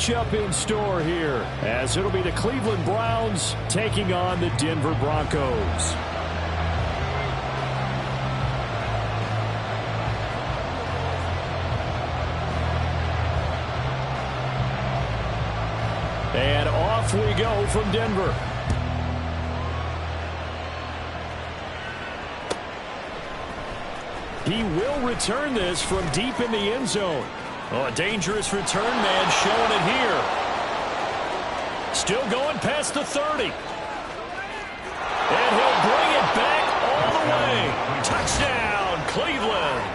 matchup in store here, as it'll be the Cleveland Browns taking on the Denver Broncos. And off we go from Denver. He will return this from deep in the end zone. Oh, a dangerous return man showing it here. Still going past the 30. And he'll bring it back all the way. Touchdown, Cleveland.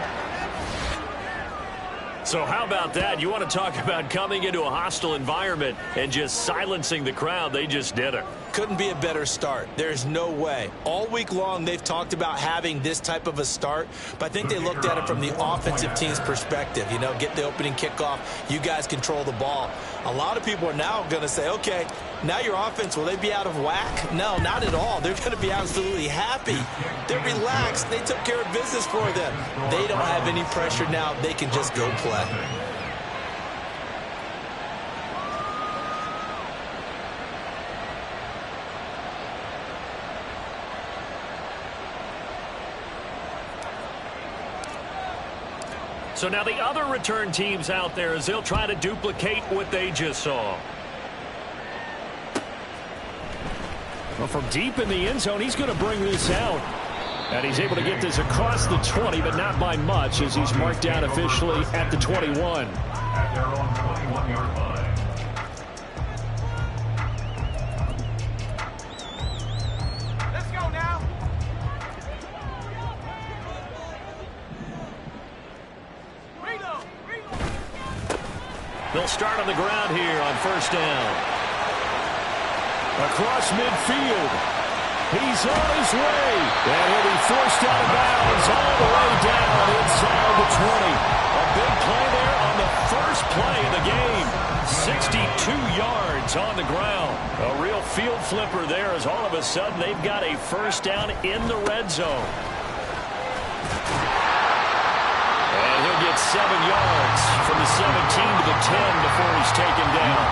So how about that? You want to talk about coming into a hostile environment and just silencing the crowd. They just did it. Couldn't be a better start. There's no way. All week long, they've talked about having this type of a start, but I think they looked at it from the offensive team's perspective. You know, get the opening kickoff. You guys control the ball. A lot of people are now going to say, okay, now your offense, will they be out of whack? No, not at all. They're going to be absolutely happy. They're relaxed. They took care of business for them. They don't have any pressure now. They can just go play. So now the other return teams out there as they'll try to duplicate what they just saw. Well, from deep in the end zone, he's going to bring this out. And he's able to get this across the 20, but not by much, as he's marked down officially at the 21. At their own 21-yard line. Let's go now. They'll start on the ground here on first down. Across midfield. He's on his way. And he'll be forced out of bounds all the way down inside the 20. A big play there on the first play of the game. 62 yards on the ground. A real field flipper there, as all of a sudden they've got a first down in the red zone. And he'll get 7 yards from the 17 to the 10 before he's taken down.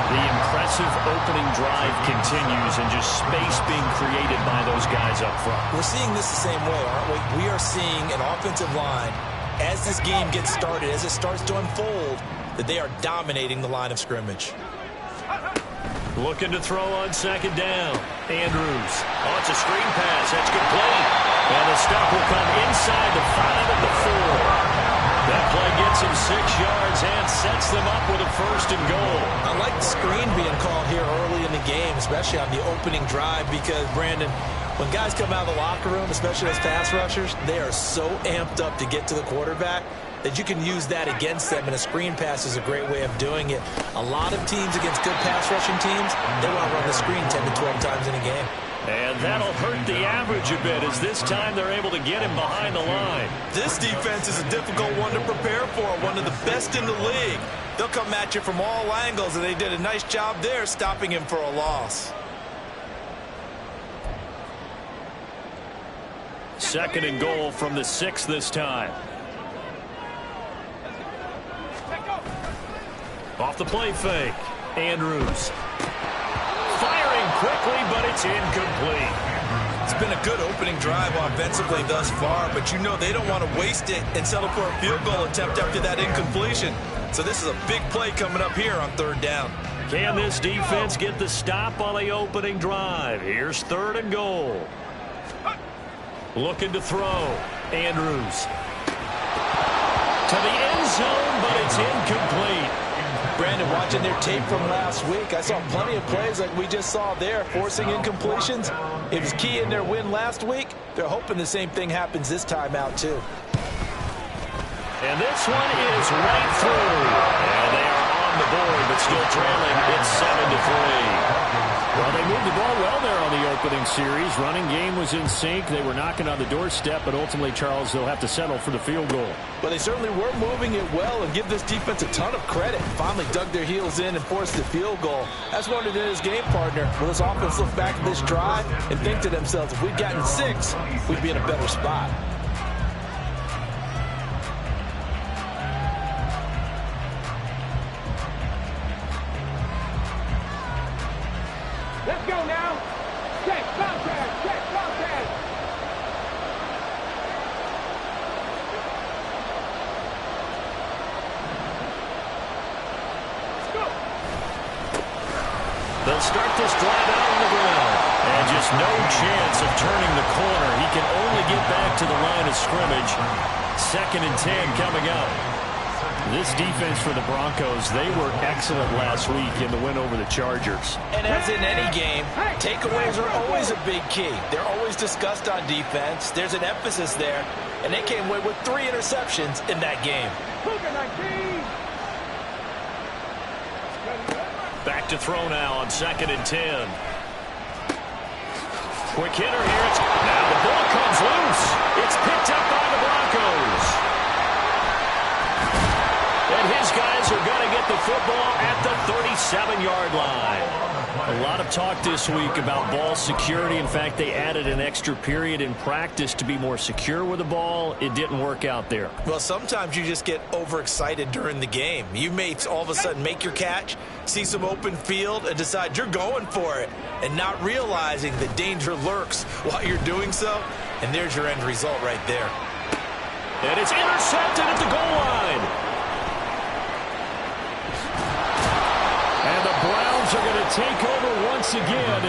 The impressive opening drive continues, and just space being created by those guys up front. We're seeing this the same way, aren't we? We are seeing an offensive line, as this game gets started, as it starts to unfold, that they are dominating the line of scrimmage. Looking to throw on second down. Andrews. Oh, it's a screen pass. That's complete. And the stop will come inside the 5 at the 4. That play gets him 6 yards and sets them up with a first and goal. I like the screen being called here early in the game, especially on the opening drive, because, Brandon, when guys come out of the locker room, especially those pass rushers, they are so amped up to get to the quarterback that you can use that against them, and a screen pass is a great way of doing it. A lot of teams against good pass rushing teams, they want to run the screen 10 to 12 times in a game. And that'll hurt the average a bit, as this time they're able to get him behind the line. This defense is a difficult one to prepare for, one of the best in the league. They'll come at you from all angles, and they did a nice job there stopping him for a loss. Second and goal from the 6 this time. Off the play fake. Andrews. Firing quickly, but it's incomplete. It's been a good opening drive offensively thus far, but you know they don't want to waste it and settle for a field goal attempt after that incompletion. So this is a big play coming up here on third down. Can this defense get the stop on the opening drive? Here's third and goal. Looking to throw. Andrews. To the end zone, but it's incomplete. Brandon, watching their tape from last week, I saw plenty of plays like we just saw there, forcing incompletions. It was key in their win last week. They're hoping the same thing happens this time out, too. And this one is right through. And they are on the board, but still trailing. It's 7-3. Well, they moved the ball well there on the opening series. Running game was in sync. They were knocking on the doorstep, but ultimately, Charles, they'll have to settle for the field goal. But they certainly were moving it well, and give this defense a ton of credit. Finally dug their heels in and forced the field goal. That's what it is, game partner. Will this offense look back at this drive and think to themselves, if we'd gotten 6, we'd be in a better spot. They'll start this drive out on the ground. And just no chance of turning the corner. He can only get back to the line of scrimmage. 2nd and 10 coming up. This defense for the Broncos, they were excellent last week in the win over the Chargers. And as in any game, takeaways are always a big key. They're always discussed on defense. There's an emphasis there. And they came away with 3 interceptions in that game. Back to throw now on 2nd and 10. Quick hitter here. Now the ball comes loose. It's picked up by the Broncos. And his guys are going to get the football at the 37-yard line. A lot of talk this week about ball security. In fact, they added an extra period in practice to be more secure with the ball. It didn't work out there. Well, sometimes you just get overexcited during the game. You may all of a sudden make your catch, see some open field, and decide you're going for it, and not realizing the danger lurks while you're doing so. And there's your end result right there. And it's intercepted at the goal line. And the Browns are going to take over once again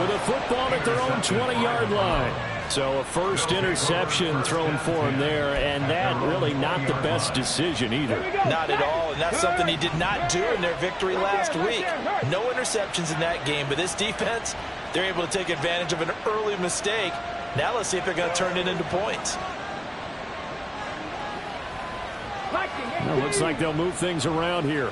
with a football at their own 20-yard line. So a first interception thrown for him there, and that really not the best decision either. Not at all, and that's something he did not do in their victory last week. No interceptions in that game, but this defense, they're able to take advantage of an early mistake. Now let's see if they're going to turn it into points. Well, looks like they'll move things around here.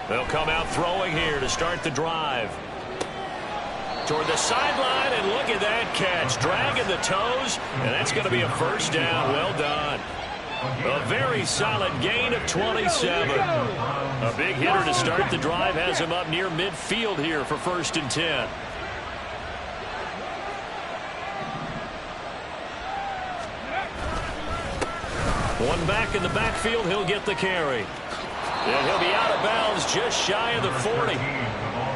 They'll come out throwing here to start the drive. Toward the sideline, and look at that catch. Dragging the toes, and that's going to be a first down. Well done. A very solid gain of 27. A big hitter to start the drive has him up near midfield here for 1st and 10. One back in the backfield, he'll get the carry. And he'll be out of bounds just shy of the 40.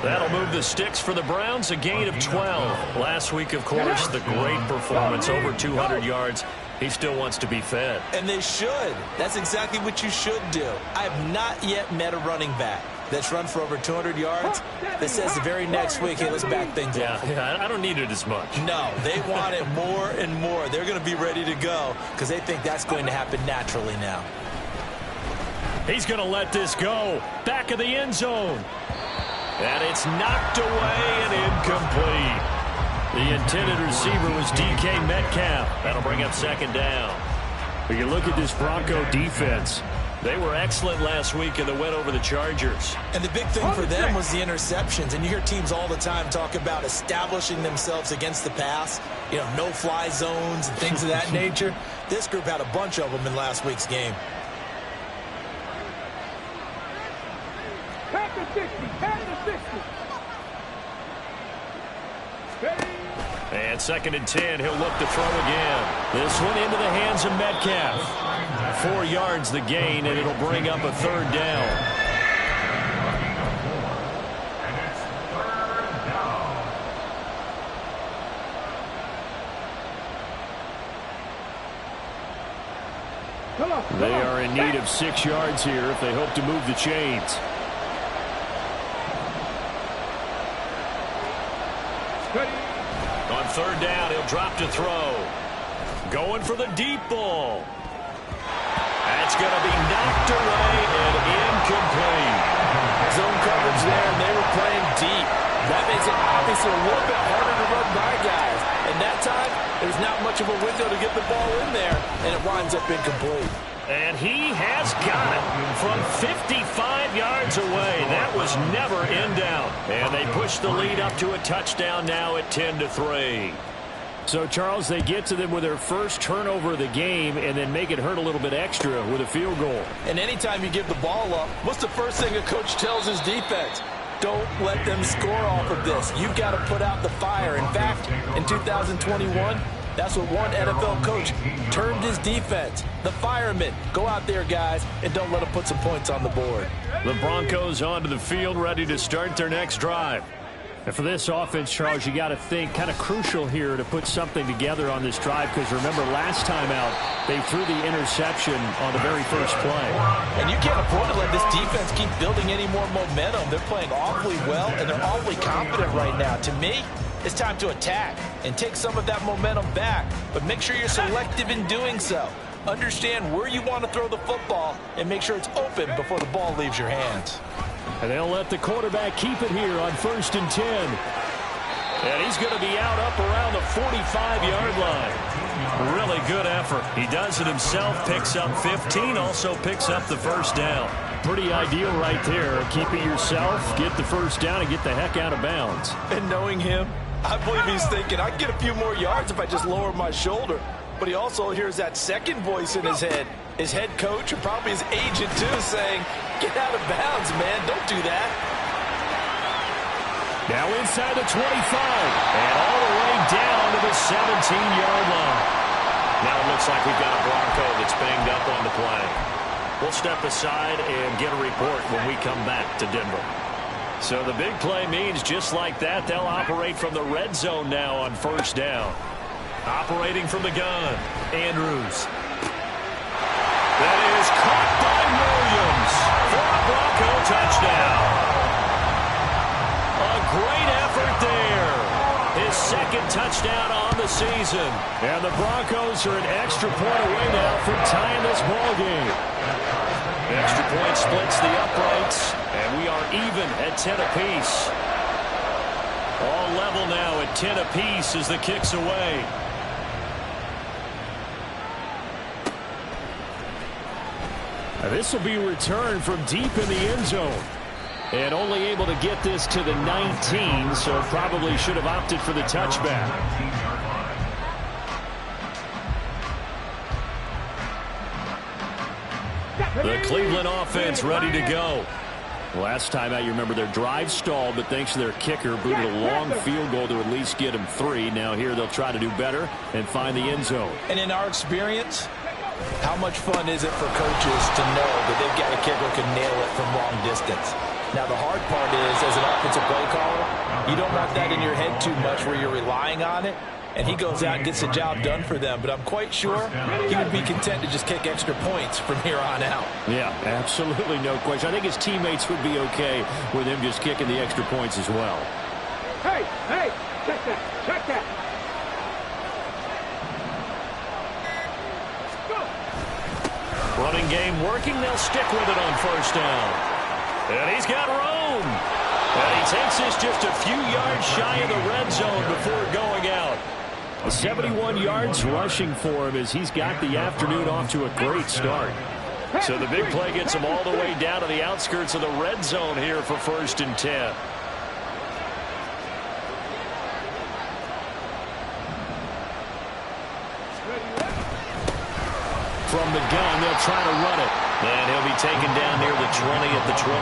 That'll move the sticks for the Browns, a gain of 12. Last week, of course, the great performance, over 200 yards. He still wants to be fed. And they should. That's exactly what you should do. I have not yet met a running back that's run for over 200 yards that says the very next week, hey, let's back things up. Yeah, I don't need it as much. No, they want it more and more. They're going to be ready to go because they think that's going to happen naturally now. He's going to let this go. Back of the end zone. And it's knocked away and incomplete. The intended receiver was DK Metcalf. That'll bring up 2nd down. When you look at this Bronco defense, they were excellent last week in the win over the Chargers. And the big thing for them was the interceptions. And you hear teams all the time talk about establishing themselves against the pass. You know, no-fly zones and things of that nature. This group had a bunch of them in last week's game. And 2nd and 10, he'll look to throw again. This one into the hands of Metcalf. 4 yards the gain, and it'll bring up a 3rd down. They are in need of 6 yards here if they hope to move the chains. On 3rd down, he'll drop to throw. Going for the deep ball. That's going to be knocked away and incomplete. Zone coverage there, and they were playing deep. That makes it obviously a little bit harder to run by guys. And that time, there's not much of a window to get the ball in there, and it winds up incomplete. And he has got it from 55 yards away. That was never in doubt. And they push the lead up to a touchdown now at 10-3. So, Charles, they get to them with their first turnover of the game and then make it hurt a little bit extra with a field goal. And anytime you give the ball up, what's the first thing a coach tells his defense? Don't let them score off of this. You've got to put out the fire. In fact, in 2021, that's what one NFL coach termed his defense. The firemen. Go out there, guys, and don't let them put some points on the board. The Broncos onto the field, ready to start their next drive. And for this offense, Charles, you got to think kind of crucial here to put something together on this drive, because remember last time out they threw the interception on the very first play. And you can't afford to let this defense keep building any more momentum. They're playing awfully well, and they're awfully confident right now. To me, it's time to attack and take some of that momentum back, but make sure you're selective in doing so. Understand where you want to throw the football and make sure it's open before the ball leaves your hands. And they'll let the quarterback keep it here on 1st and 10. And he's going to be out up around the 45-yard line. Really good effort. He does it himself, picks up 15, also picks up the first down. Pretty ideal right there. Keep it yourself, get the first down, and get the heck out of bounds. And knowing him, I believe he's thinking, I can get a few more yards if I just lower my shoulder. But he also hears that second voice in his head. His head coach, or probably his agent too, saying, get out of bounds, man. Don't do that. Now inside the 25. And all the way down to the 17-yard line. Now it looks like we've got a Bronco that's banged up on the play. We'll step aside and get a report when we come back to Denver. So the big play means just like that, they'll operate from the red zone now on 1st down. Operating from the gun, Andrews. That is caught by Williams for a Bronco touchdown. A great effort there. His second touchdown on the season. And the Broncos are an extra point away now from tying this ball game. Extra point splits the uprights, and we are even at 10 apiece. All level now at 10 apiece as the kick's away. This will be returned from deep in the end zone. And only able to get this to the 19, so probably should have opted for the touchback. The Cleveland offense ready to go. Last time out, you remember their drive stalled, but thanks to their kicker, booted a long field goal to at least get them 3. Now here they'll try to do better and find the end zone. And in our experience, how much fun is it for coaches to know that they've got a kicker who can nail it from long distance? Now, the hard part is, as an offensive play caller, you don't want that in your head too much where you're relying on it, and he goes out and gets the job done for them. But I'm quite sure he would be content to just kick extra points from here on out. Yeah, absolutely no question. I think his teammates would be okay with him just kicking the extra points as well. Hey, check that. Running game working. They'll stick with it on 1st down. And he's got room. And he takes this just a few yards shy of the red zone before going out. 71 yards rushing for him as he's got the afternoon off to a great start. So the big play gets him all the way down to the outskirts of the red zone here for 1st and 10. From the gun, they'll try to run it. And he'll be taken down near the 20 at the 21.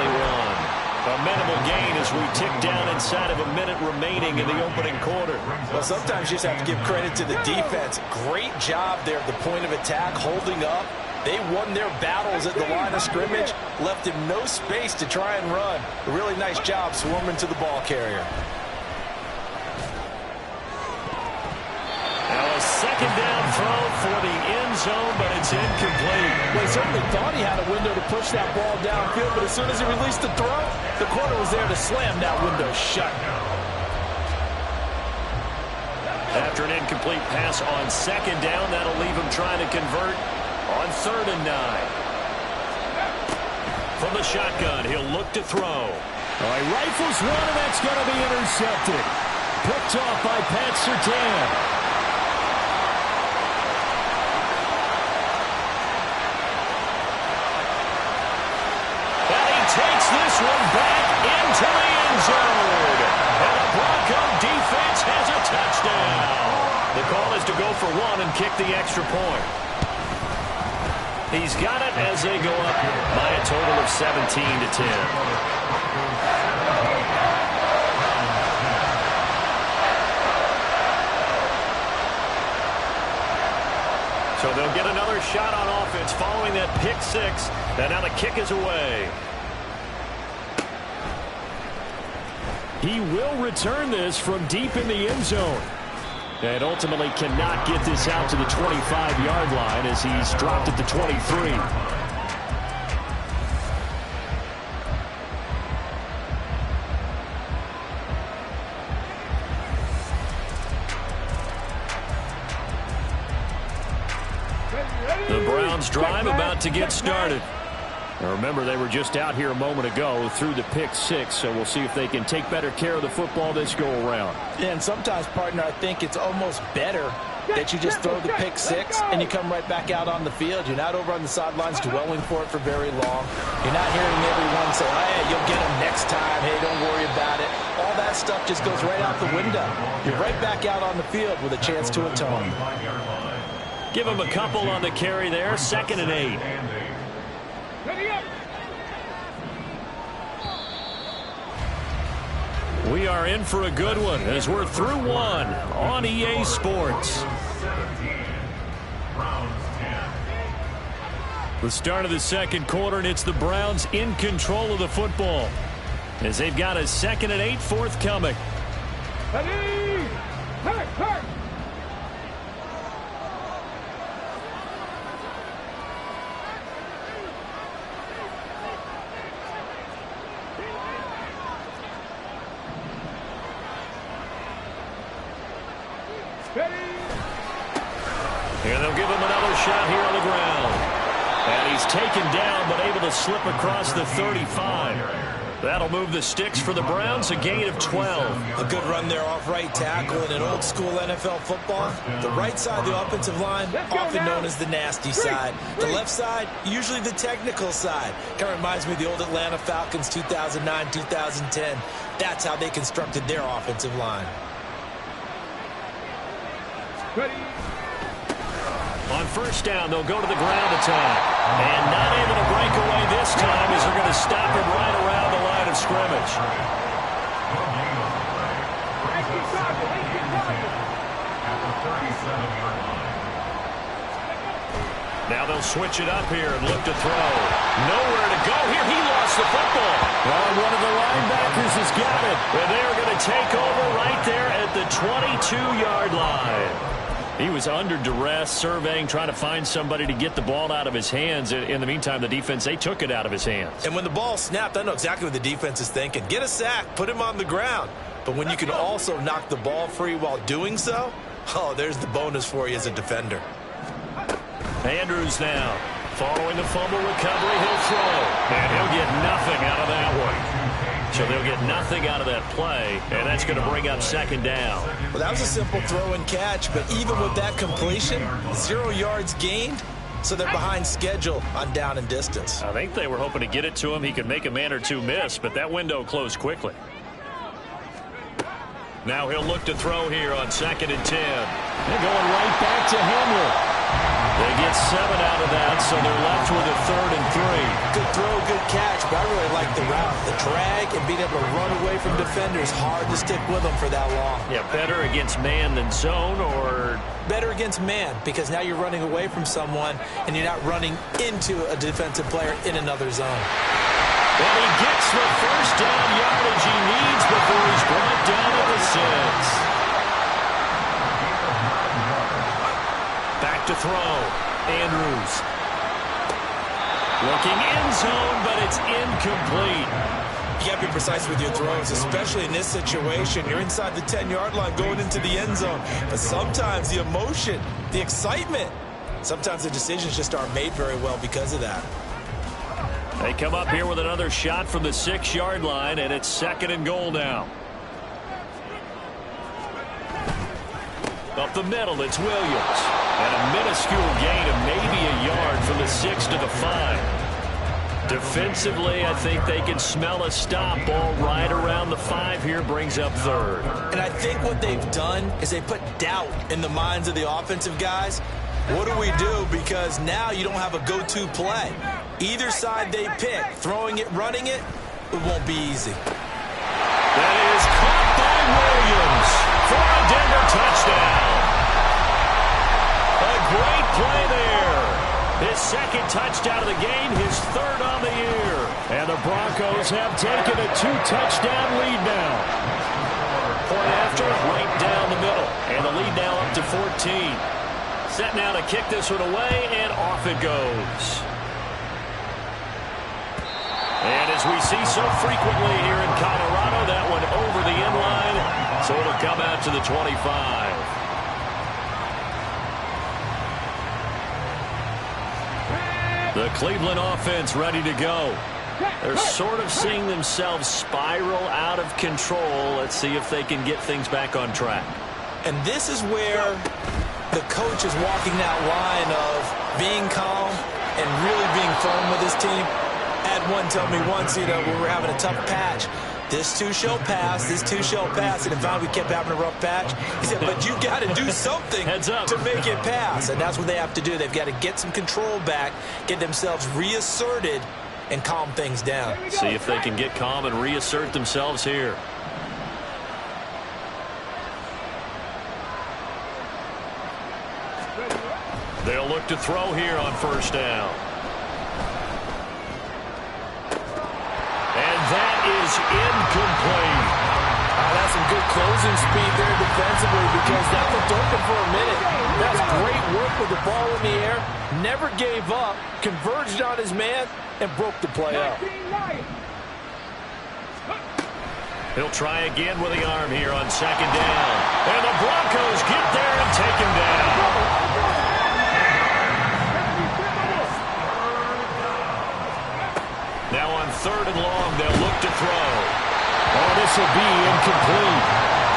A minimal gain as we tick down inside of a minute remaining in the opening quarter. Well, sometimes you just have to give credit to the defense. Great job there at the point of attack, holding up. They won their battles at the line of scrimmage, left him no space to try and run. A really nice job swarming to the ball carrier. Now a second down throw for the end zone, but it's incomplete. Well, he certainly thought he had a window to push that ball downfield, but as soon as he released the throw, the corner was there to slam that window shut. After an incomplete pass on 2nd down, that'll leave him trying to convert on 3rd and 9. From the shotgun, he'll look to throw. All right, rifles one, and that's going to be intercepted. Picked off by Pat Surtain. Takes this one back into the end zone. And the Bronco defense has a touchdown. The call is to go for 1 and kick the extra point. He's got it as they go up by a total of 17 to 10. So they'll get another shot on offense following that pick 6. And now the kick is away. He will return this from deep in the end zone. And ultimately cannot get this out to the 25-yard line as he's dropped at the 23. The Browns drive about to get started. Now remember, they were just out here a moment ago through the pick six, so we'll see if they can take better care of the football this go around. Yeah, and sometimes, partner, I think it's almost better that you just throw the pick six and you come right back out on the field. You're not over on the sidelines dwelling for it for very long. You're not hearing everyone say, hey, you'll get them next time. Hey, don't worry about it. All that stuff just goes right out the window. You're right back out on the field with a chance to atone. Give him a couple on the carry there. 2nd and 8. We are in for a good one as we're through one on EA Sports. The start of the second quarter, and it's the Browns in control of the football as they've got a 2nd and 8 forthcoming. Ready! Hurt! And they'll give him another shot here on the ground. And he's taken down but able to slip across the 35. That'll move the sticks for the Browns, a gain of 12. A good run there off right tackle in an old school NFL football. The right side of the offensive line, often known as the nasty side. The left side, usually the technical side. Kind of reminds me of the old Atlanta Falcons 2009, 2010. That's how they constructed their offensive line. Ready? On first down, they'll go to the ground attack. And not able to break away this time as they're going to stop him right around the line of scrimmage. Now they'll switch it up here and look to throw. Nowhere to go here. He lost the football. Well, one of the linebackers has got it. And they're going to take over right there at the 22-yard line. He was under duress, surveying, trying to find somebody to get the ball out of his hands. In the meantime, the defense, they took it out of his hands. And when the ball snapped, I know exactly what the defense is thinking. Get a sack, put him on the ground. But when you can also knock the ball free while doing so, oh, there's the bonus for you as a defender. Andrews now. Following the fumble recovery, he'll throw. And he'll get nothing out of that one. So they'll get nothing out of that play, and that's going to bring up 2nd down. Well, that was a simple throw and catch, but even with that completion, 0 yards gained, so they're behind schedule on down and distance. I think they were hoping to get it to him. He could make a man or two miss, but that window closed quickly. Now he'll look to throw here on 2nd and 10. They're going right back to Henry. They get 7 out of that, so they're left with a 3rd and 3. Good throw, good catch, but I really like the route. The drag and being able to run away from defenders, hard to stick with them for that long. Yeah, better against man than zone, or? Better against man, because now you're running away from someone and you're not running into a defensive player in another zone. And he gets the first down yardage he needs before he's brought down to the 6. Back to throw. Andrews. Looking end zone, but it's incomplete. You got to be precise with your throws, especially in this situation. You're inside the 10-yard line going into the end zone. But sometimes the emotion, the excitement, sometimes the decisions just aren't made very well because of that. They come up here with another shot from the 6-yard line, and it's 2nd and goal now. Up the middle, it's Williams. And a minuscule gain of maybe a yard from the 6 to the 5. Defensively, I think they can smell a stop. Ball right around the 5 here, brings up 3rd. And I think what they've done is they put doubt in the minds of the offensive guys. What do we do? Because now you don't have a go-to play. Either side they pick, throwing it, running it, it won't be easy. That is caught by Williams for a Denver touchdown. A great play there. His 2nd touchdown of the game, his 3rd on the year. And the Broncos have taken a 2-touchdown lead now. monster right down the middle. And the lead now up to 14. Set now to kick this one away, and off it goes. And as we see so frequently here in Colorado, that one over the end line, so it'll come out to the 25. The Cleveland offense ready to go. They're sort of seeing themselves spiral out of control. Let's see if they can get things back on track. And this is where the coach is walking that line of being calm and really being firm with his team. I had one tell me once, we were having a tough patch. This too shall pass, this too shall pass. And in fact, we kept having a rough patch. He said, but you got to do something to make it pass. And that's what they have to do. They've got to get some control back, get themselves reasserted, and calm things down. See if they can get calm and reassert themselves here. They'll look to throw here on first down. And that is incomplete. That's some good closing speed there defensively, because that looked open for a minute. That's great work with the ball in the air. Never gave up, converged on his man, and broke the play up. He'll try again with the arm here on second down. And the Broncos get there and take him down. Now on third and long, they'll look to throw. Oh, this will be incomplete.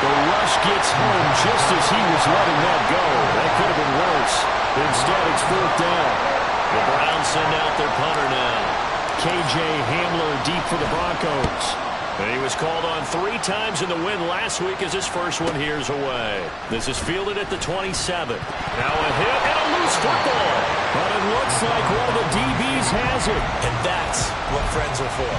The rush gets home just as he was letting that go. That could have been worse. Instead, it's fourth down. The Browns send out their punter now. K.J. Hamler deep for the Broncos. And he was called on 3 times in the win last week as his first one here's away. This is fielded at the 27. Now a hit and a loose football. But it looks like one of the DBs has it. And that's what friends are for.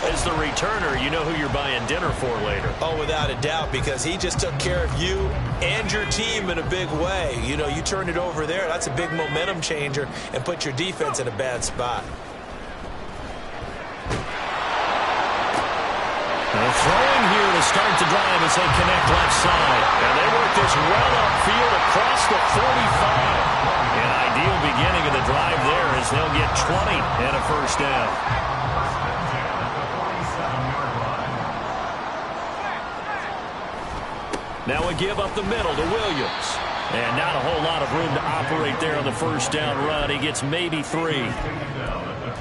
As the returner, you know who you're buying dinner for later. Oh, without a doubt, because he just took care of you and your team in a big way. You turned it over there. That's a big momentum changer and put your defense in a bad spot. Throwing here to start the drive as they connect left side. And they work this well upfield across the 45. An ideal beginning of the drive there as they'll get 20 and a first down. Now a give up the middle to Williams. And not a whole lot of room to operate there on the first down run. He gets maybe 3.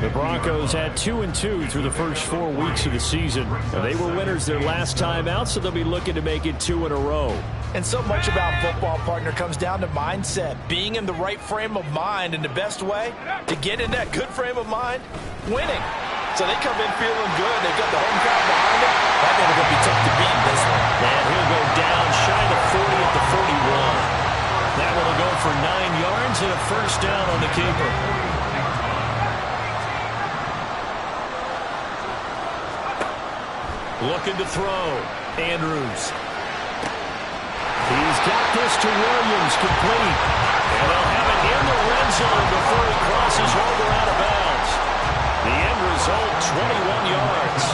The Broncos had 2-2 through the first 4 weeks of the season. They were winners their last time out, so they'll be looking to make it 2 in a row. And so much about football, partner, comes down to mindset. Being in the right frame of mind, and the best way to get in that good frame of mind, winning. So they come in feeling good. They've got the home crowd behind them. I think they're going to be tough to beat in this one. And he'll go down shy of 40 at the 41. That one will go for 9 yards and a first down on the keeper. Looking to throw. Andrews. He's got this to Williams, complete. And they'll have it in the red zone before he crosses over out of bounds. The end result, 21 yards.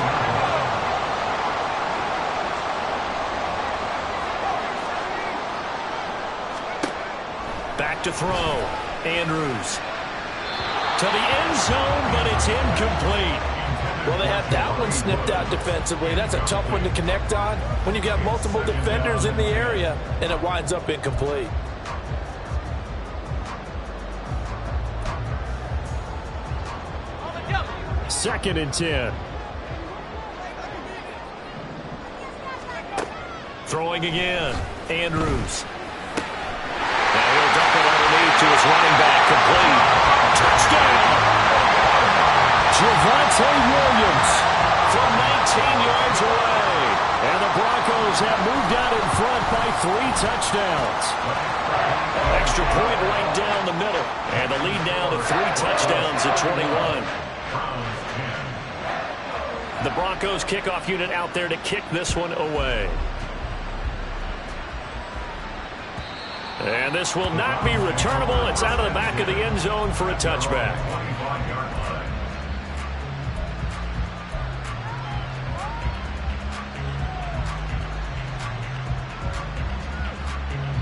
Back to throw. Andrews. To the end zone, but it's incomplete. Well, they had that one snipped out defensively. That's a tough one to connect on when you've got multiple defenders in the area, and it winds up incomplete. Second and 10. Throwing again. Andrews. Now he'll dump it underneath to his running back. Complete. Touchdown. Javonte Williams from 19 yards away. And the Broncos have moved out in front by 3 touchdowns. Extra point right down the middle. And the lead now to 3 touchdowns at 21. The Broncos kickoff unit out there to kick this one away. And this will not be returnable. It's out of the back of the end zone for a touchback.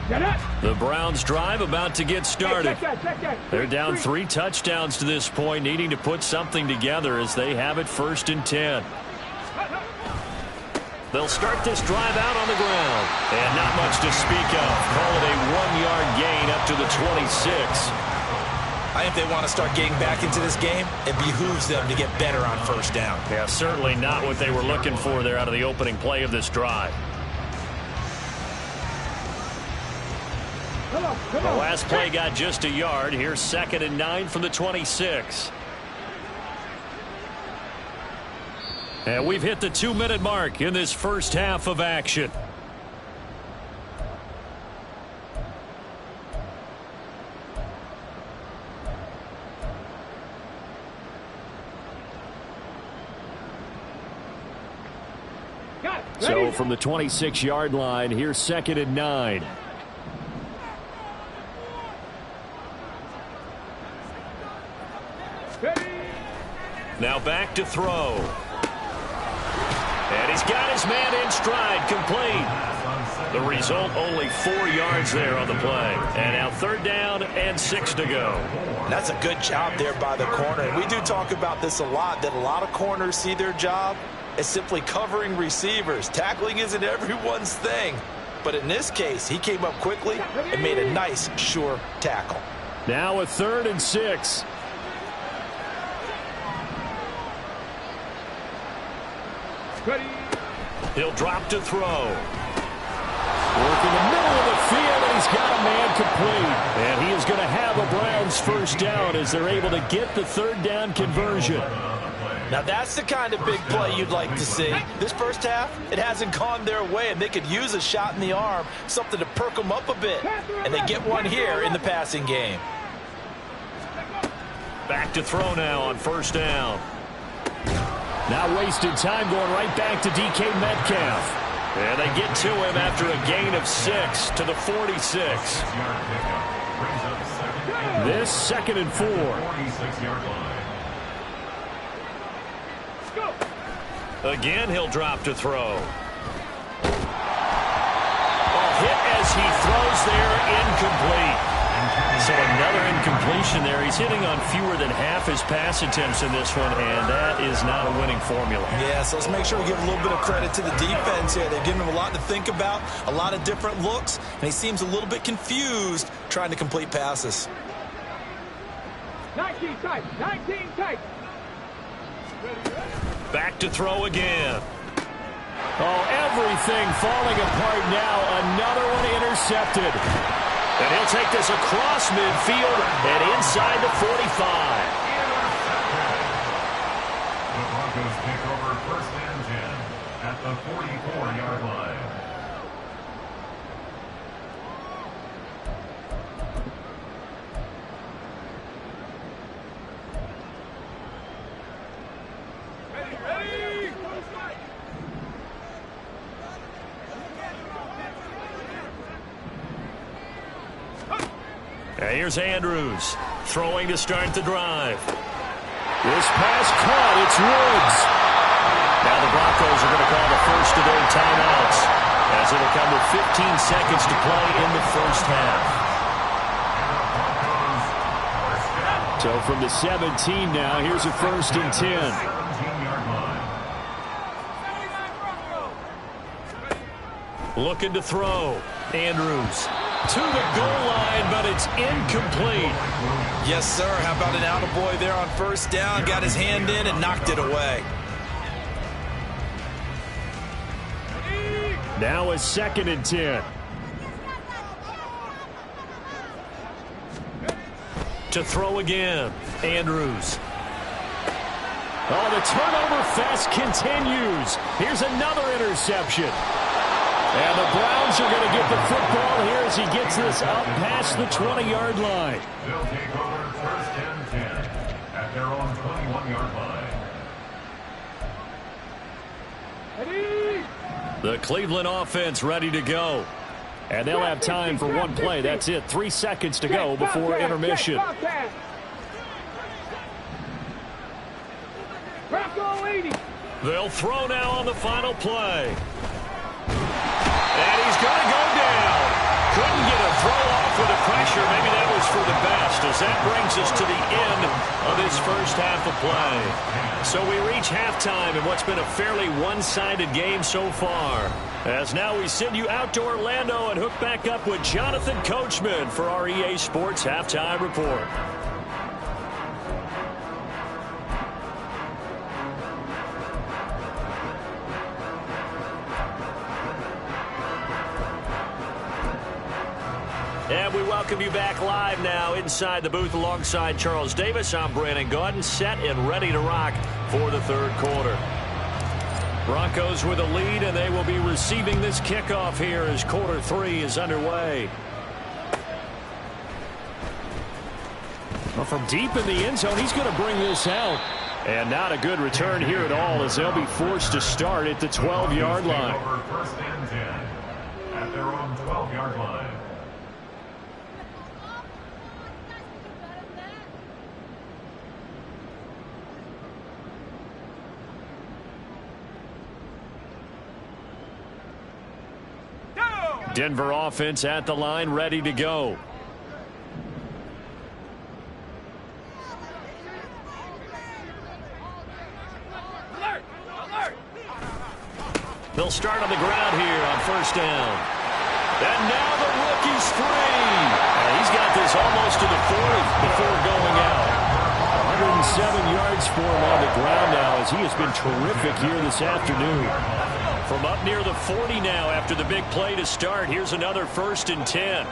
The Browns drive about to get started. Check that. They're down 3 touchdowns to this point, needing to put something together as they have it 1st and 10. They'll start this drive out on the ground. And not much to speak of. Call it a 1-yard gain up to the 26. I think they want to start getting back into this game. It behooves them to get better on 1st down. Yeah, certainly not what they were looking for there out of the opening play of this drive. The last play got just a yard. Here's 2nd and 9 from the 26. And we've hit the 2-minute mark in this first half of action. So from the 26-yard line, here's 2nd and 9. Now back to throw. And he's got his man in stride, complete. The result, only 4 yards there on the play. And now 3rd down and 6 to go. That's a good job there by the corner. And we do talk about this a lot, that a lot of corners see their job as simply covering receivers. Tackling isn't everyone's thing. But in this case, he came up quickly and made a nice, sure tackle. Now a 3rd and 6. He'll drop to throw. Working the middle of the field, and he's got a man complete. And he is going to have a Browns 1st down as they're able to get the 3rd down conversion. Now that's the kind of big play you'd like to see. This first half, it hasn't gone their way, and they could use a shot in the arm, something to perk them up a bit. And they get one here in the passing game. Back to throw now on 1st down. Now wasting time going right back to DK Metcalf. And they get to him after a gain of 6 to the 46. This 2nd and 4. Again, he'll drop to throw. Hit as he throws there, incomplete. So another incompletion there. He's hitting on fewer than half his pass attempts in this one, and that is not a winning formula. Yeah, so let's make sure we give a little bit of credit to the defense here. They've given him a lot to think about, a lot of different looks, and he seems a little bit confused trying to complete passes. 19 tight. Back to throw again. Oh, everything falling apart now. Another one intercepted. And he'll take this across midfield and inside the 45. The Broncos take over 1st and 10 at the 44-yard line. And here's Andrews throwing to start the drive. This pass caught. It's Woods. Now the Broncos are going to call the first of their timeouts as it'll come with 15 seconds to play in the first half. So from the 17 now, here's a 1st and 10. 17-yard line. Looking to throw. Andrews to the goal line, but it's incomplete. Yes, sir. How about an attaboy there on 1st down? Got his hand in and knocked it away. Now a 2nd and 10. To throw again. Andrews. Oh, the turnover fest continues. Here's another interception. And the Browns are going to get the football here as he gets this up past the 20-yard line. They'll take over 1st and 10 at their own 21-yard line. The Cleveland offense ready to go. And they'll have time for one play. That's it. 3 seconds to go before intermission. They'll throw now on the final play. And he's going to go down. Couldn't get the best, as that brings us to the end of this first half of play. So we reach halftime in what's been a fairly one-sided game so far. As now we send you out to Orlando and hook back up with Jonathan Coachman for our EA Sports Halftime Report. And we welcome you back live now inside the booth alongside Charles Davis. I'm Brandon Gaudin, set and ready to rock for the third quarter. Broncos with a lead, and they will be receiving this kickoff here as quarter three is underway. Well, from deep in the end zone, he's going to bring this out. And not a good return here at all, as they'll be forced to start at the 12-yard line. First and 10 at their own 12-yard line. Denver offense at the line, ready to go. They'll start on the ground here on first down. And now the rookie's free. And he's got this almost to the 40 before going out. 107 yards for him on the ground now, as he has been terrific here this afternoon. From up near the 40 now after the big play to start. Here's another 1st and 10.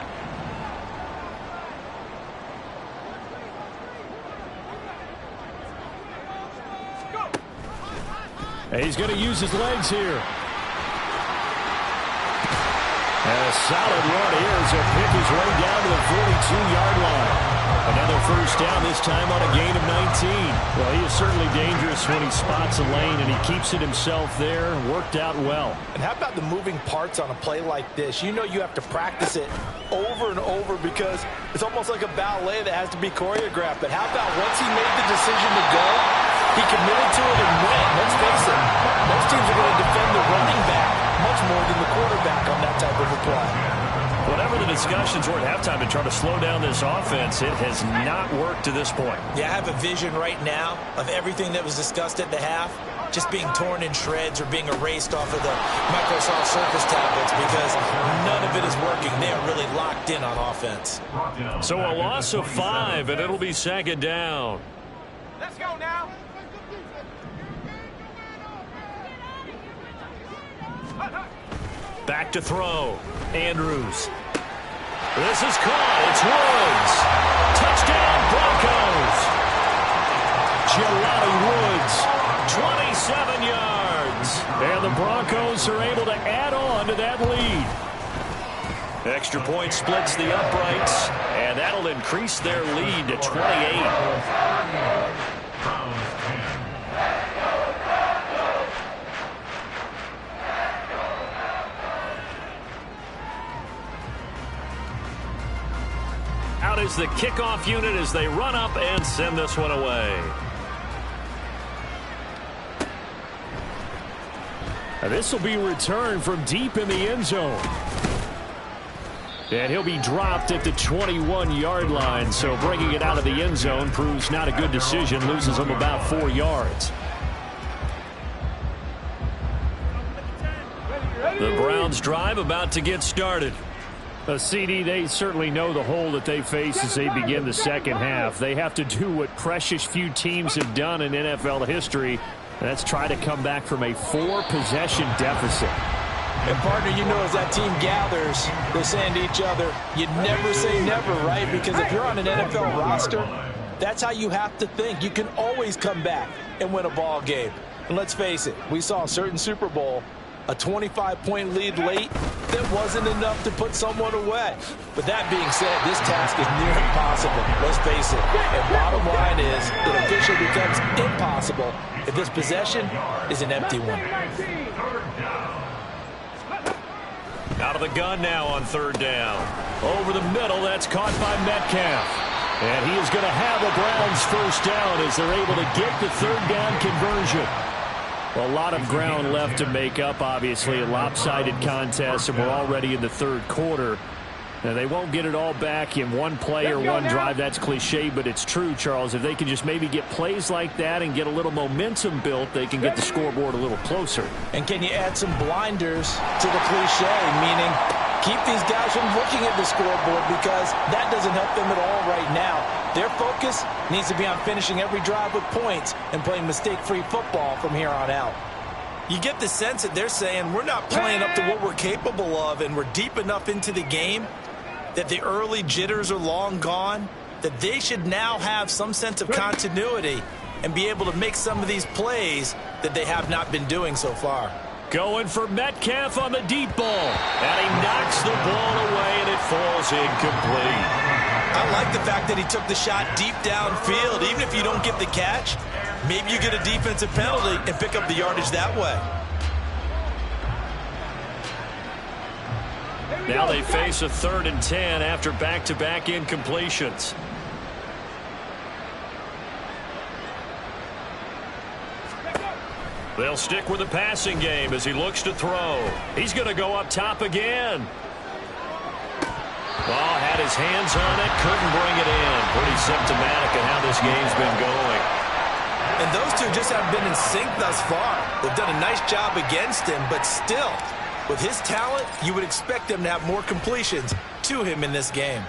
And he's going to use his legs here. And a solid run here as he'll pick his way down to the 42-yard line. Another first down, this time on a gain of 19. Well, he is certainly dangerous when he spots a lane, and he keeps it himself there. Worked out well. And how about the moving parts on a play like this? You know you have to practice it over and over because it's almost like a ballet that has to be choreographed. But how about once he made the decision to go, he committed to it and went. Let's face it, most teams are going to defend the running back much more than the quarterback on that type of a play. Whatever the discussions were at halftime to try to slow down this offense, it has not worked to this point. Yeah, I have a vision right now of everything that was discussed at the half just being torn in shreds or being erased off of the Microsoft Surface tablets because none of it is working. They are really locked in on offense. So a loss of 5, and it'll be second down. Let's go now. Back to throw. Andrews. This is caught. It's Woods. Touchdown, Broncos. Jelani Woods, 27 yards. And the Broncos are able to add on to that lead. Extra point splits the uprights, and that'll increase their lead to 28. Out is the kickoff unit as they run up and send this one away. This will be returned from deep in the end zone. And he'll be dropped at the 21-yard line, so bringing it out of the end zone proves not a good decision, loses him about 4 yards. The Browns drive about to get started. CD, they certainly know the hole that they face as they begin the second half. They have to do what precious few teams have done in NFL history, and that's try to come back from a 4-possession deficit. And, partner, you know as that team gathers, they're saying to each other, you never say never, right? Because if you're on an NFL roster, that's how you have to think. You can always come back and win a ball game. And let's face it, we saw a certain Super Bowl, a 25-point lead late, that wasn't enough to put someone away. But that being said, this task is near impossible. Let's face it. And bottom line is, it officially becomes impossible if this possession is an empty one. Out of the gun now on third down. Over the middle, that's caught by Metcalf. And he is going to have a Browns first down as they're able to get the third down conversion. A lot of ground left to make up, obviously. A lopsided contest, and we're already in the third quarter. Now, they won't get it all back in one play or one drive. That's cliche, but it's true, Charles. If they can just maybe get plays like that and get a little momentum built, they can get the scoreboard a little closer. And can you add some blinders to the cliche, meaning keep these guys from looking at the scoreboard, because that doesn't help them at all right now. Their focus needs to be on finishing every drive with points and playing mistake-free football from here on out. You get the sense that they're saying we're not playing up to what we're capable of, and we're deep enough into the game that the early jitters are long gone, that they should now have some sense of continuity and be able to make some of these plays that they have not been doing so far. Going for Metcalf on the deep ball. And he knocks the ball away, and it falls incomplete. I like the fact that he took the shot deep downfield. Even if you don't get the catch, maybe you get a defensive penalty and pick up the yardage that way. Now they face a 3rd and 10 after back-to-back incompletions. They'll stick with the passing game as he looks to throw. He's going to go up top again. Oh, had his hands on it, couldn't bring it in. Pretty symptomatic of how this game's been going. And those two just haven't been in sync thus far. They've done a nice job against him, but still, with his talent, you would expect them to have more completions to him in this game.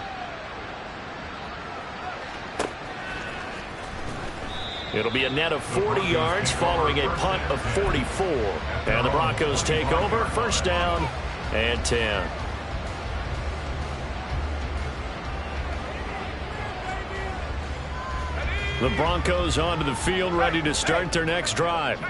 It'll be a net of 40 yards following a punt of 44. And the Broncos take over, 1st down and 10. The Broncos onto the field, ready to start their next drive.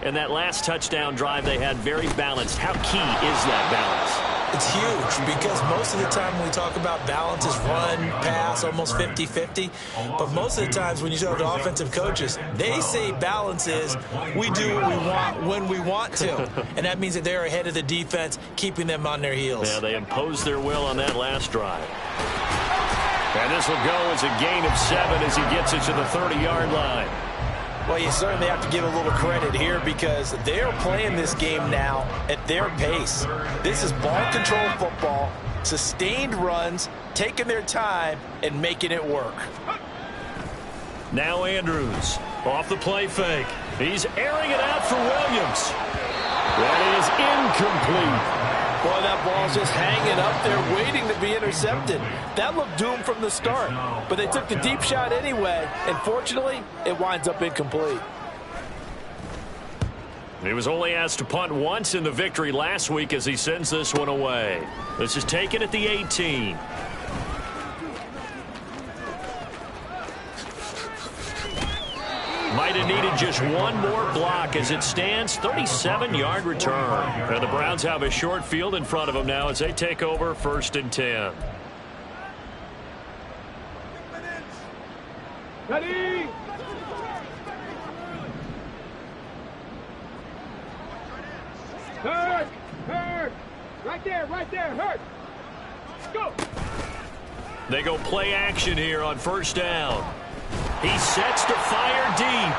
And that last touchdown drive they had very balanced. How key is that balance? It's huge, because most of the time when we talk about balance is run, pass, almost 50-50. But most of the times when you talk to offensive coaches, they say balance is we do what we want when we want to. And that means that they're ahead of the defense, keeping them on their heels. Yeah, they imposed their will on that last drive. And this will go as a gain of 7 as he gets it to the 30-yard line. Well, you certainly have to give a little credit here, because they are playing this game now at their pace. This is ball control football, sustained runs, taking their time, and making it work. Now Andrews off the play fake. He's airing it out for Williams. That is incomplete. Boy, that ball's just hanging up there waiting to be intercepted. That looked doomed from the start, but they took the deep shot anyway, and fortunately, it winds up incomplete. He was only asked to punt once in the victory last week as he sends this one away. This is taken at the 18. Might have needed just one more block as it stands. 37-yard return. And the Browns have a short field in front of them now as they take over 1st and 10. Ready? Hurt! Hurt! Right there, hurt! Go! They go play action here on 1st down. He sets to fire deep.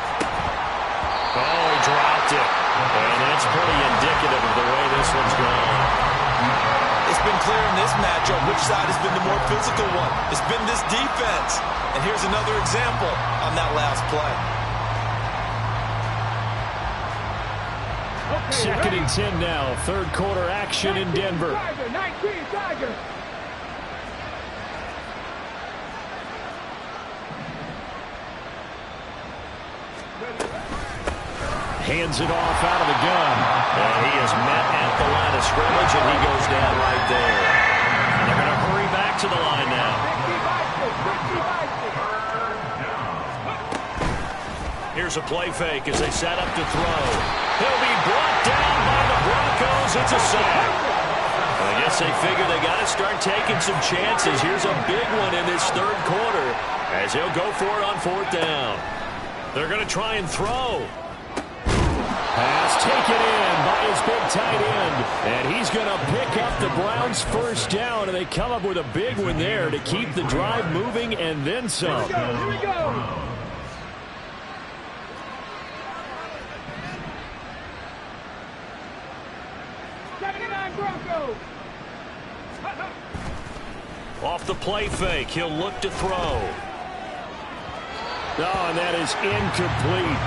Oh, he dropped it. And that's pretty indicative of the way this one's gone. It's been clear in this matchup which side has been the more physical one. It's been this defense. And here's another example on that last play. Okay, 2nd and 10 now. 3rd quarter action in Denver. Tiger, 19, Tiger. Hands it off out of the gun. And he is met at the line of scrimmage, and he goes down right there. And they're going to hurry back to the line now. Here's a play fake as they set up to throw. He'll be brought down by the Broncos. It's a sack. I guess they figure they got to start taking some chances. Here's a big one in this 3rd quarter as he'll go for it on 4th down. They're going to try and throw. Pass taken in by his big tight end. And he's going to pick up the Browns' 1st down. And they come up with a big one there to keep the drive moving and then some. Here we go. Off the play fake, he'll look to throw. Oh, and that is incomplete.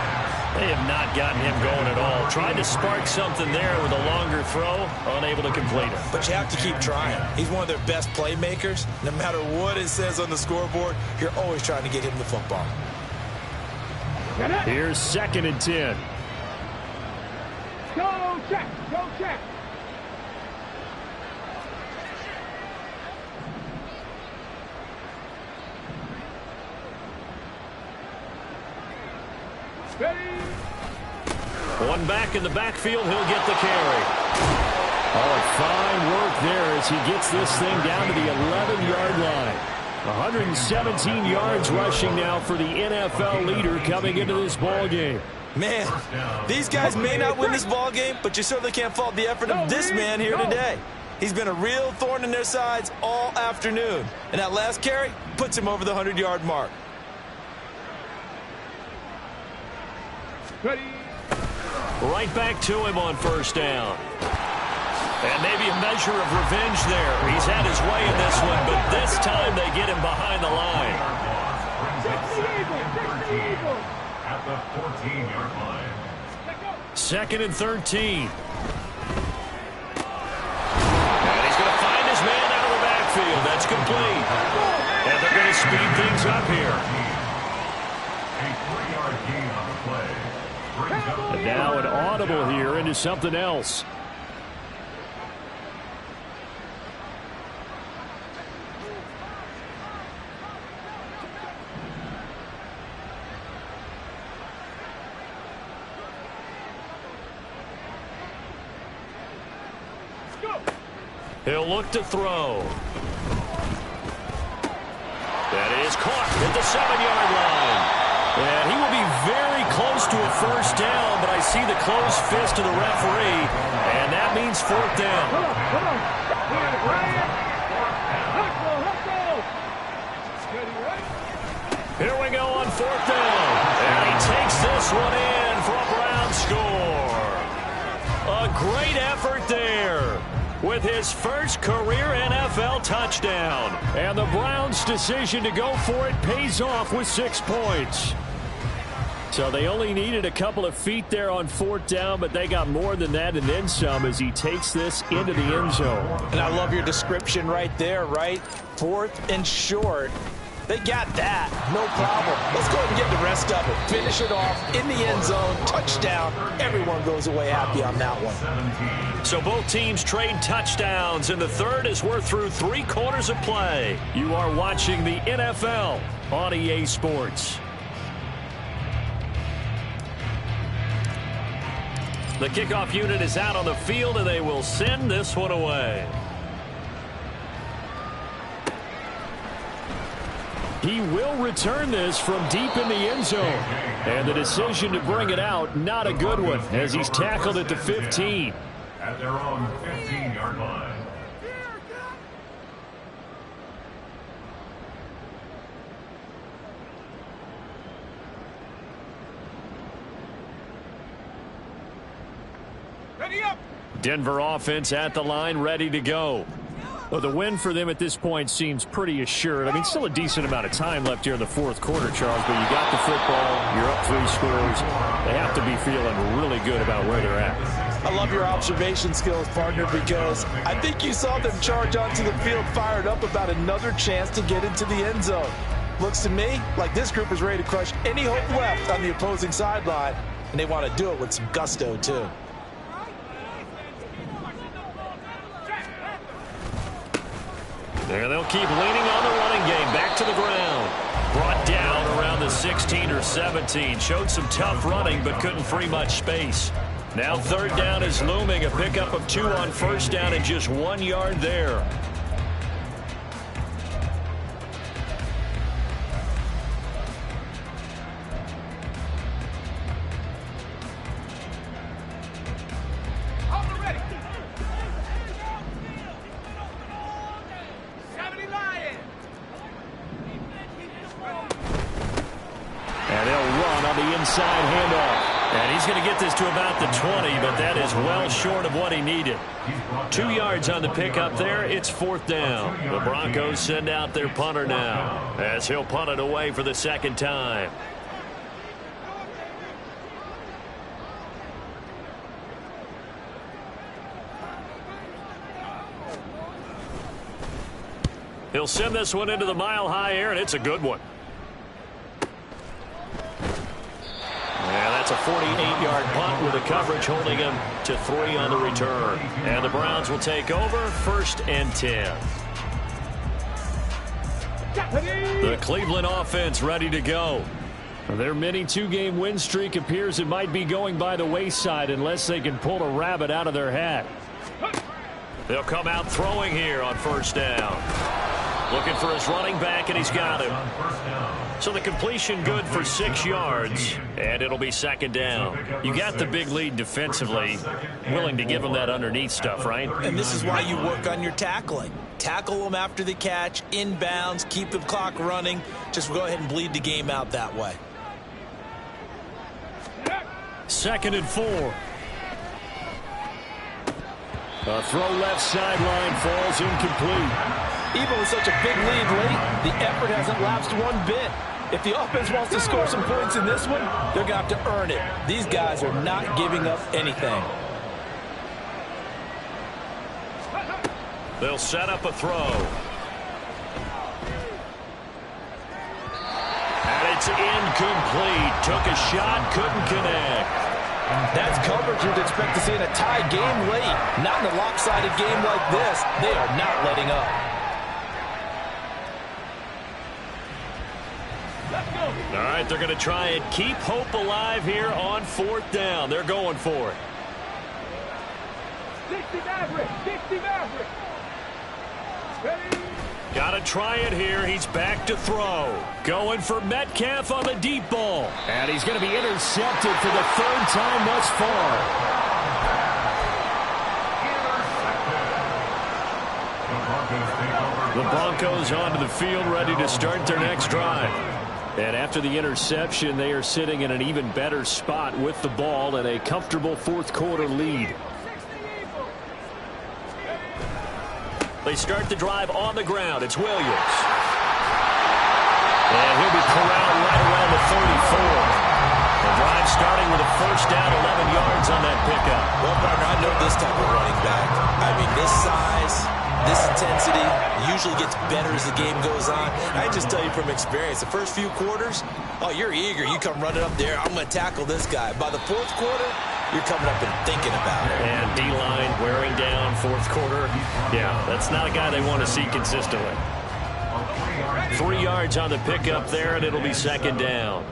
They have not gotten him going at all. Tried to spark something there with a longer throw, unable to complete it. But you have to keep trying. He's one of their best playmakers. No matter what it says on the scoreboard, you're always trying to get him the football. Here's 2nd and 10. Go check. Go check. One back in the backfield, he'll get the carry. Oh, fine work there as he gets this thing down to the 11-yard line. 117 yards rushing now for the NFL leader coming into this ball game. Man, these guys may not win this ball game, but you certainly can't fault the effort of this man here today. He's been a real thorn in their sides all afternoon. And that last carry puts him over the 100-yard mark. Ready. Right back to him on 1st down. And maybe a measure of revenge there. He's had his way in this one, but this time they get him behind the line. At the 14-yard line. 2nd and 13. And he's going to find his man out of the backfield. That's complete. And they're going to speed things up here. A 3-yard gain on the play. And now an audible here into something else. He'll look to throw. That is caught at the 7-yard line. And he will be very close to a 1st down, but I see the closed fist of the referee, and that means 4th down. Here we go on 4th down. And he takes this one in for a Brown score. A great effort there with his first career NFL touchdown. And the Browns' decision to go for it pays off with 6 points. So they only needed a couple of feet there on 4th down, but they got more than that and then some as he takes this into the end zone. And I love your description right there, right? 4th and short. They got that. No problem. Let's go ahead and get the rest of it. Finish it off in the end zone. Touchdown. Everyone goes away happy on that one. So both teams trade touchdowns, and the third as we're through 3 quarters of play. You are watching the NFL on EA Sports. The kickoff unit is out on the field, and they will send this one away. He will return this from deep in the end zone. And the decision to bring it out, not a good one, as he's tackled at the 15. At their own 15-yard line. Ready up. Denver offense at the line, ready to go. Well, the win for them at this point seems pretty assured. I mean, still a decent amount of time left here in the 4th quarter, Charles, but you got the football, you're up 3 scores. They have to be feeling really good about where they're at. I love your observation skills, partner, because I think you saw them charge onto the field fired up about another chance to get into the end zone. Looks to me like this group is ready to crush any hope left on the opposing sideline, and they want to do it with some gusto, too. And they'll keep leaning on the running game. Back to the ground. Brought down around the 16 or 17. Showed some tough running, but couldn't free much space. Now 3rd down is looming. A pickup of 2 on 1st down and just 1 yard there. He's going to get this to about the 20, but that is well short of what he needed. 2 yards on the pickup there. It's 4th down. The Broncos send out their punter now as he'll punt it away for the 2nd time. He'll send this one into the mile-high air, and it's a good one. And that's a 48-yard punt with the coverage holding him to 3 on the return. And the Browns will take over 1st and 10. The Cleveland offense ready to go. Their mini 2-game win streak appears it might be going by the wayside unless they can pull a rabbit out of their hat. They'll come out throwing here on 1st down. Looking for his running back, and he's got him. So the completion good for 6 yards, and it'll be 2nd down. You got the big lead defensively, willing to give him that underneath stuff, right? And this is why you work on your tackling. Tackle them after the catch, inbounds, keep the clock running. Just go ahead and bleed the game out that way. 2nd and 4. A throw left sideline falls incomplete. Even with such a big lead late, the effort hasn't lapsed one bit. If the offense wants to score some points in this one, they're going to have to earn it. These guys are not giving up anything. They'll set up a throw. And it's incomplete. Took a shot, couldn't connect. That's coverage you'd expect to see in a tie game late. Not in a lopsided game like this. They are not letting up. All right, they're going to try and keep hope alive here on 4th down. They're going for it. 60 Maverick! 60 Maverick! Ready? Got to try it here. He's back to throw. Going for Metcalf on the deep ball. And he's going to be intercepted for the 3rd time thus far. The Broncos onto the field, ready to start their next drive. And after the interception, they are sitting in an even better spot with the ball and a comfortable 4th quarter lead. They start the drive on the ground. It's Williams. And he'll be corralled right around the 34. The drive starting with a 1st down, 11 yards on that pickup. Well, partner, I know this type of running back. I mean, this size, this intensity usually gets better as the game goes on. I just tell you from experience, the first few quarters, oh, you're eager. You come running up there. I'm going to tackle this guy. By the 4th quarter, you're coming up and thinking about it. And D-line wearing down 4th quarter. Yeah, that's not a guy they want to see consistently. 3 yards on the pickup there, and it'll be 2nd down.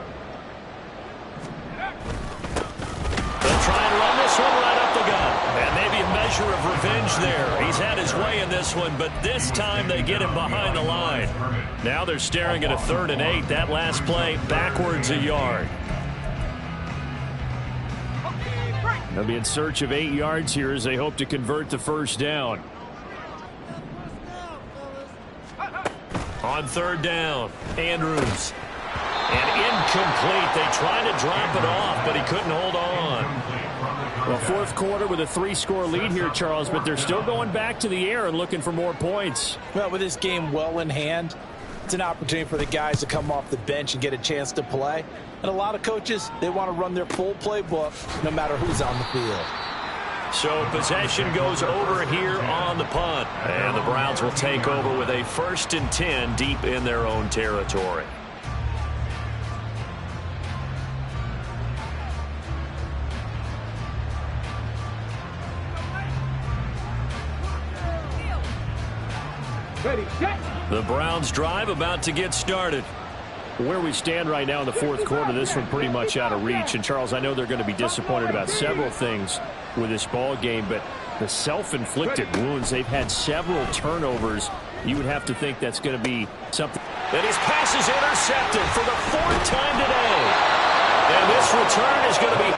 They'll try and run this one right up the gut. And maybe a measure of revenge there. He's had his way in this one, but this time they get him behind the line. Now they're staring at a 3rd and 8. That last play backwards a yard. They'll be in search of 8 yards here as they hope to convert the 1st down. On 3rd down, Andrews. And incomplete. They tried to drop it off, but he couldn't hold on. Well, 4th quarter with a 3-score lead here, Charles, but they're still going back to the air and looking for more points. Well, with this game well in hand, it's an opportunity for the guys to come off the bench and get a chance to play. And a lot of coaches, they want to run their full playbook no matter who's on the field. So possession goes over here on the punt. And the Browns will take over with a 1st and 10 deep in their own territory. Ready, set! The Browns drive about to get started. Where we stand right now in the 4th quarter, this one pretty much out of reach. And, Charles, I know they're going to be disappointed about several things with this ball game, but the self-inflicted wounds, they've had several turnovers. You would have to think that's going to be something. And his pass is intercepted for the 4th time today. And this return is going to be...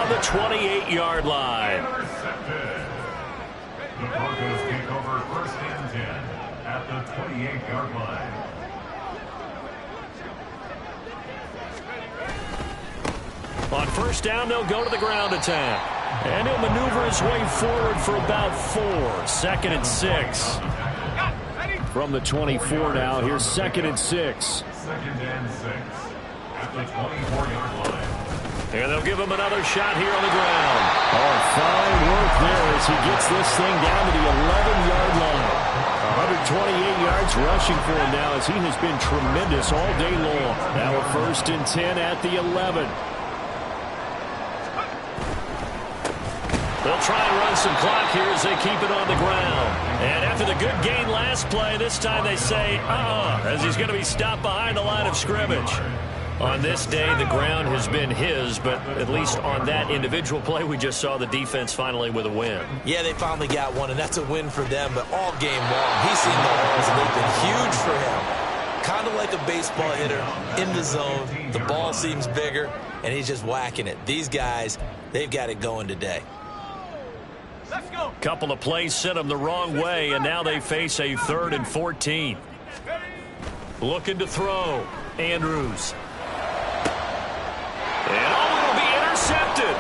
the 28-yard line. The Broncos take over 1st and 10 at the 28-yard line. On 1st down, they'll go to the ground attack. And he'll maneuver his way forward for about 4. 2nd and 6. From the 24 now, here's 2nd and 6. 2nd and 6 at the 24-yard line. And they'll give him another shot here on the ground. Oh, fine work there as he gets this thing down to the 11-yard line. 128 yards rushing for him now as he has been tremendous all day long. Now a 1st and 10 at the 11. They'll try and run some clock here as they keep it on the ground. And after the good gain last play, this time they say, as he's going to be stopped behind the line of scrimmage. On this day, the ground has been his, but at least on that individual play, we just saw the defense finally with a win. Yeah, they finally got one, and that's a win for them, but all game long, he's seen the holes, and they've been huge for him. Kind of like a baseball hitter in the zone. The ball seems bigger, and he's just whacking it. These guys, they've got it going today. Let's go. Couple of plays sent them the wrong way, and now they face a 3rd and 14. Looking to throw. Andrews. And it'll be intercepted.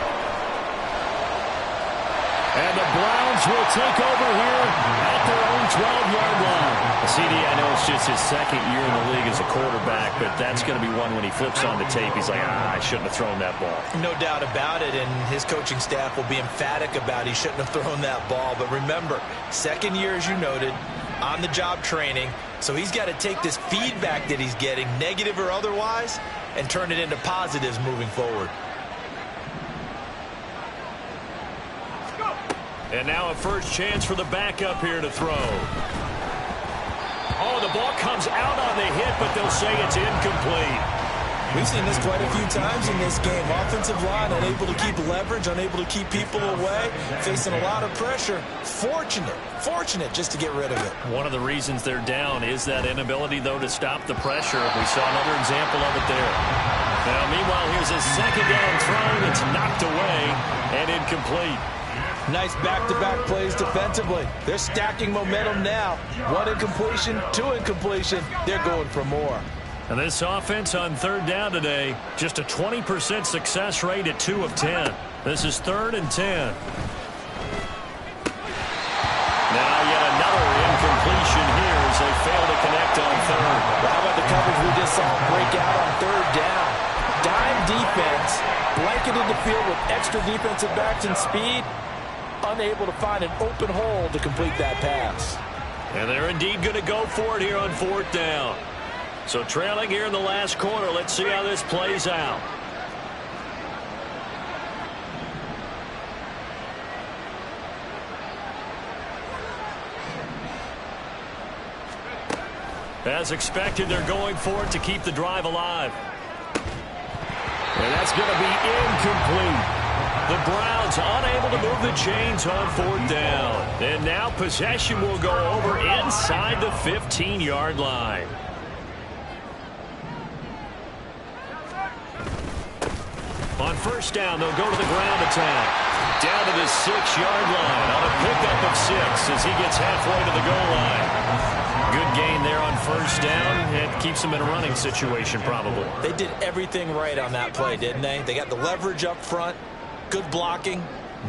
And the Browns will take over here at their own 12-yard line. CD, I know it's just his 2nd year in the league as a quarterback, but that's going to be one when he flips on the tape, he's like, I shouldn't have thrown that ball. No doubt about it, and his coaching staff will be emphatic about he shouldn't have thrown that ball. But remember, 2nd year, as you noted, on-the-job training, so he's got to take this feedback that he's getting, negative or otherwise, and turn it into positives moving forward. And now a first chance for the backup here to throw. Oh, the ball comes out on the hit, but they'll say it's incomplete. We've seen this quite a few times in this game. Offensive line unable to keep leverage, unable to keep people away, facing a lot of pressure. Fortunate just to get rid of it. One of the reasons they're down is that inability, though, to stop the pressure. We saw another example of it there. Now, meanwhile, here's a 2nd down throw that's knocked away and incomplete. Nice back-to-back plays defensively. They're stacking momentum now. 1 incompletion, 2 incompletion. They're going for more. And this offense on 3rd down today, just a 20% success rate at 2 of 10. This is 3rd and 10. Now yet another incompletion here as they fail to connect on 3rd. How about the coverage we just saw break out on 3rd down? Dime defense, blanketed the field with extra defensive backs and speed, unable to find an open hole to complete that pass. And they're indeed going to go for it here on 4th down. So trailing here in the last quarter, let's see how this plays out. As expected, they're going for it to keep the drive alive. And that's going to be incomplete. The Browns unable to move the chains on 4th down. And now possession will go over inside the 15-yard line. On 1st down, they'll go to the ground attack. Down to the 6-yard line on a pickup of 6 as he gets halfway to the goal line. Good gain there on 1st down. It keeps them in a running situation, probably. They did everything right on that play, didn't they? They got the leverage up front, good blocking,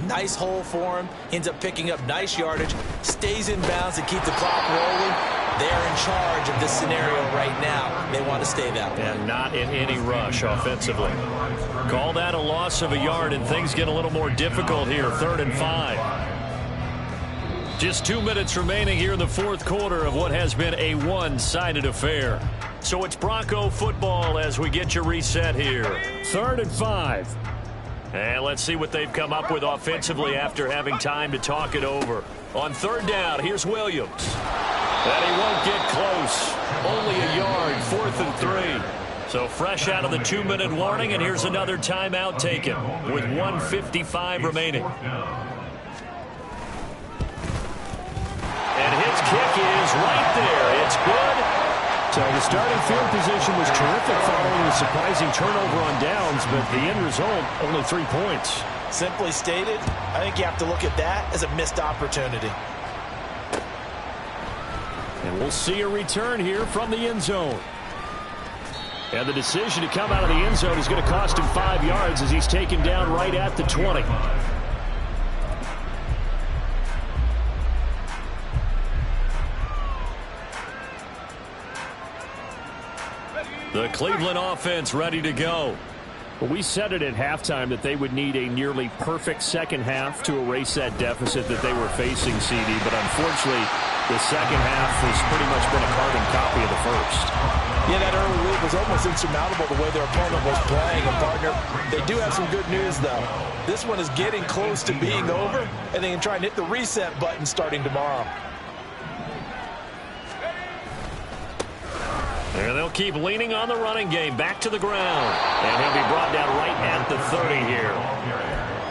nice hole for him, ends up picking up nice yardage, stays in bounds to keep the clock rolling. They're in charge of this scenario right now. They want to stay that way. And not in any rush offensively. Call that a loss of a yard, and things get a little more difficult here. 3rd and 5. Just 2 minutes remaining here in the 4th quarter of what has been a one-sided affair. So it's Bronco football as we get you reset here. 3rd and 5. And let's see what they've come up with offensively after having time to talk it over. On 3rd down, here's Williams. And he won't get close. Only a yard, 4th and 3. So fresh out of the 2-minute warning, and here's another timeout taken with 1:55 remaining. And his kick is right there. It's good. So the starting field position was terrific following the surprising turnover on downs, but the end result, only 3 points. Simply stated, I think you have to look at that as a missed opportunity. And we'll see a return here from the end zone. And the decision to come out of the end zone is going to cost him 5 yards as he's taken down right at the 20. The Cleveland offense ready to go. Well, we said it at halftime that they would need a nearly perfect second half to erase that deficit that they were facing, CD. But unfortunately, the second half has pretty much been a carbon copy of the first. Yeah, that early lead was almost insurmountable the way their opponent was playing. And, partner, they do have some good news, though. This one is getting close to being over, and they can try and hit the reset button starting tomorrow. And they'll keep leaning on the running game back to the ground. And he'll be brought down right at the 30 here.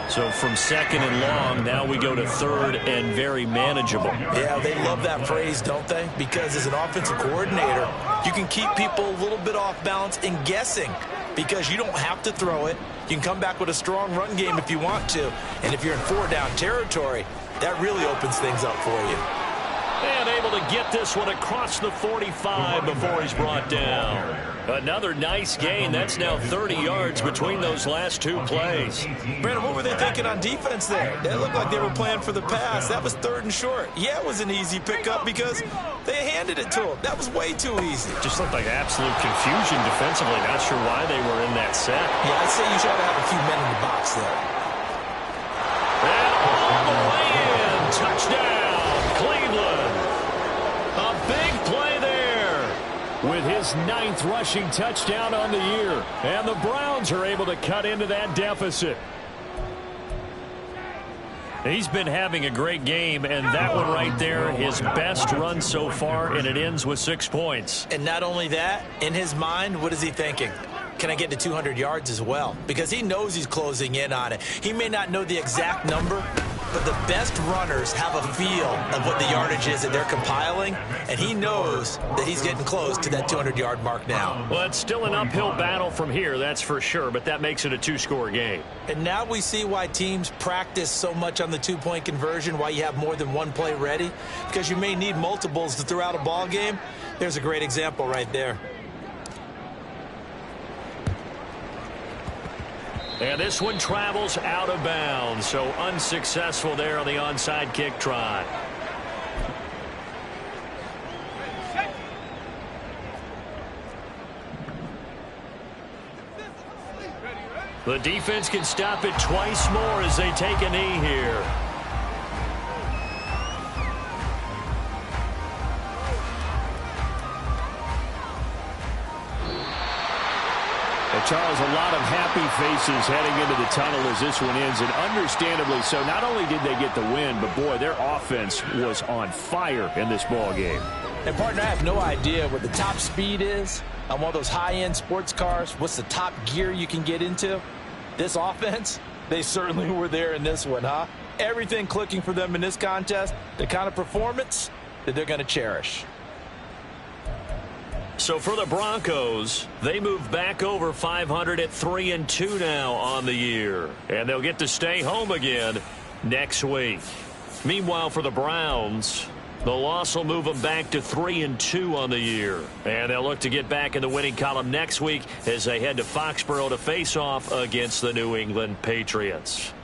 So from second and long, now we go to third and very manageable. Yeah, they love that phrase, don't they? Because as an offensive coordinator, you can keep people a little bit off balance and guessing because you don't have to throw it. You can come back with a strong run game if you want to. And if you're in 4-down territory, that really opens things up for you. And able to get this one across the 45 before he's brought down. Another nice gain. That's now 30 yards between those last two plays. Brandon, what were they thinking on defense there? They looked like they were playing for the pass. That was 3rd and short. Yeah, it was an easy pickup because they handed it to him. That was way too easy. Just looked like absolute confusion defensively. Not sure why they were in that set. Yeah, I'd say you should have a few men in the box there. And all the way in. Touchdown, Cleveland. A big play there with his 9th rushing touchdown on the year. And the Browns are able to cut into that deficit. He's been having a great game, and that one right there, his best run so far, and it ends with 6 points. And not only that, in his mind, what is he thinking? Can I get to 200 yards as well? Because he knows he's closing in on it. He may not know the exact number, but the best runners have a feel of what the yardage is that they're compiling, and he knows that he's getting close to that 200-yard mark now. Well, it's still an uphill battle from here, that's for sure, but that makes it a 2-score game. And now we see why teams practice so much on the 2-point conversion, why you have more than one play ready, because you may need multiples to throw out a ball game. There's a great example right there. And this one travels out of bounds, so unsuccessful there on the onside kick try. The defense can stop it twice more as they take a knee here. Charles, a lot of happy faces heading into the tunnel as this one ends, and understandably so. Not only did they get the win, but boy, their offense was on fire in this ball game. And partner, I have no idea what the top speed is on one of those high-end sports cars. What's the top gear you can get into? This offense, they certainly were there in this one, huh? Everything clicking for them in this contest, the kind of performance that they're going to cherish. So for the Broncos, they move back over 500 at 3-2 now on the year. And they'll get to stay home again next week. Meanwhile, for the Browns, the loss will move them back to 3-2 on the year. And they'll look to get back in the winning column next week as they head to Foxborough to face off against the New England Patriots.